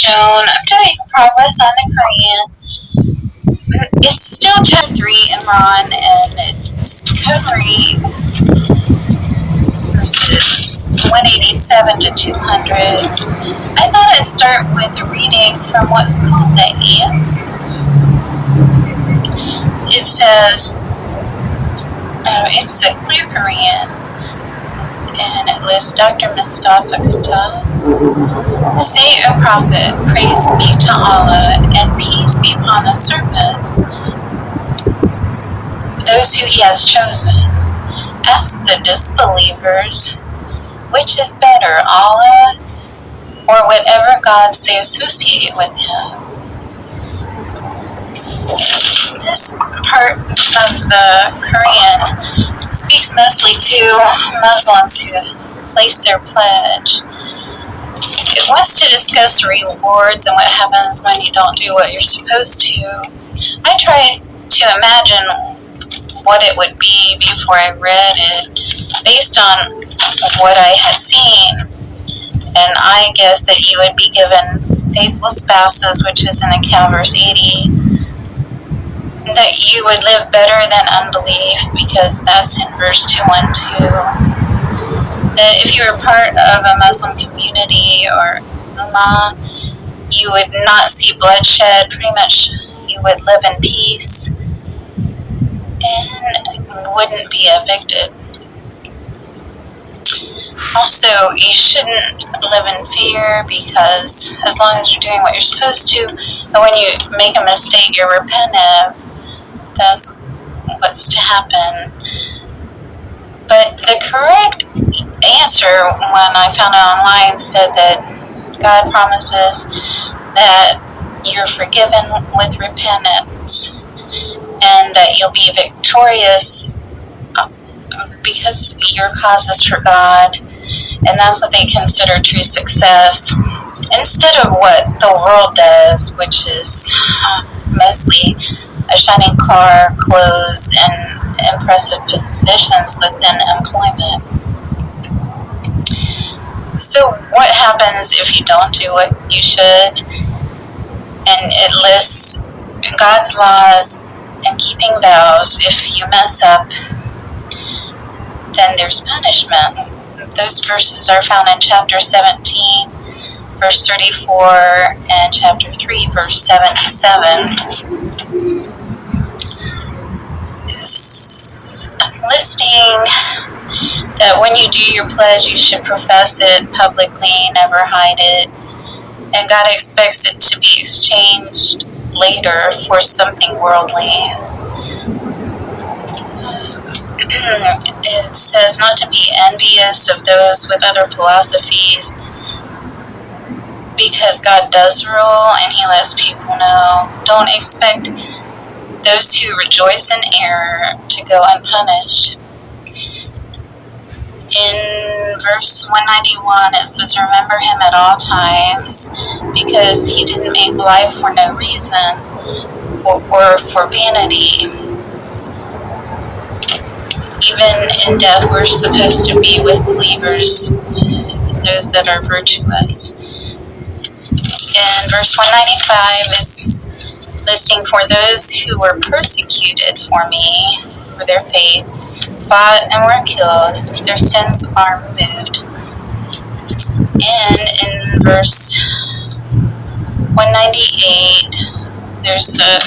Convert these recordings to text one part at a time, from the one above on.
shown I'm doing progress on the Quran. It's still chapter 3, Imran, and it's covering verses 187 to 200. I thought I'd start with a reading from what's called the ants. It says, it's a clear Quran, and it lists Dr. Mustafa Khattab. Say, O Prophet, praise be to Allah, and peace be upon the servants, those who He has chosen. Ask the disbelievers, which is better, Allah or whatever gods they associate with Him? This part of the Quran speaks mostly to Muslims who place their pledge. It wants to discuss rewards and what happens when you don't do what you're supposed to. I tried to imagine what it would be before I read it, based on what I had seen, and I guess that you would be given faithful spouses, which is in account verse 80, that you would live better than unbelief, because that's in verse 212. That if you were part of a Muslim community or ummah, you would not see bloodshed. Pretty much you would live in peace and wouldn't be evicted. Also, you shouldn't live in fear, because as long as you're doing what you're supposed to, and when you make a mistake, you're repentant, that's what's to happen. But the correct answer, when I found it online, said that God promises that you're forgiven with repentance and that you'll be victorious because your cause is for God, and that's what they consider true success, instead of what the world does, which is mostly a shining car, clothes, and impressive positions within employment. So what happens if you don't do what you should? And it lists God's laws and keeping vows. If you mess up, then there's punishment. Those verses are found in chapter 17, verse 34, and chapter 3, verse 77. It's listing that when you do your pledge, you should profess it publicly, never hide it, and God expects it to be exchanged later for something worldly. It says not to be envious of those with other philosophies, because God does rule and He lets people know. Don't expect those who rejoice in error to go unpunished. In verse 191, it says, remember Him at all times, because He didn't make life for no reason or for vanity. Even in death, we're supposed to be with believers, those that are virtuous. In verse 195, it's listing for those who were persecuted for me, for their faith, fought and were killed, their sins are removed. And in verse 198, there's a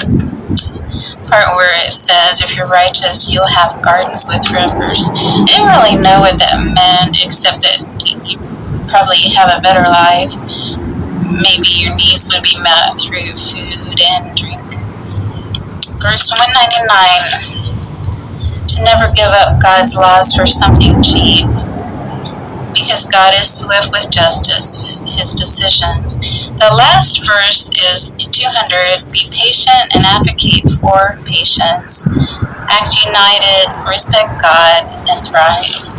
part where it says, if you're righteous, you'll have gardens with rivers. I didn't really know what that meant, except that you probably have a better life. Maybe your needs would be met through food and drink. Verse 199, to never give up God's laws for something cheap, because God is swift with justice, His decisions. The last verse is 200, be patient and advocate for patience. Act united, respect God, and thrive.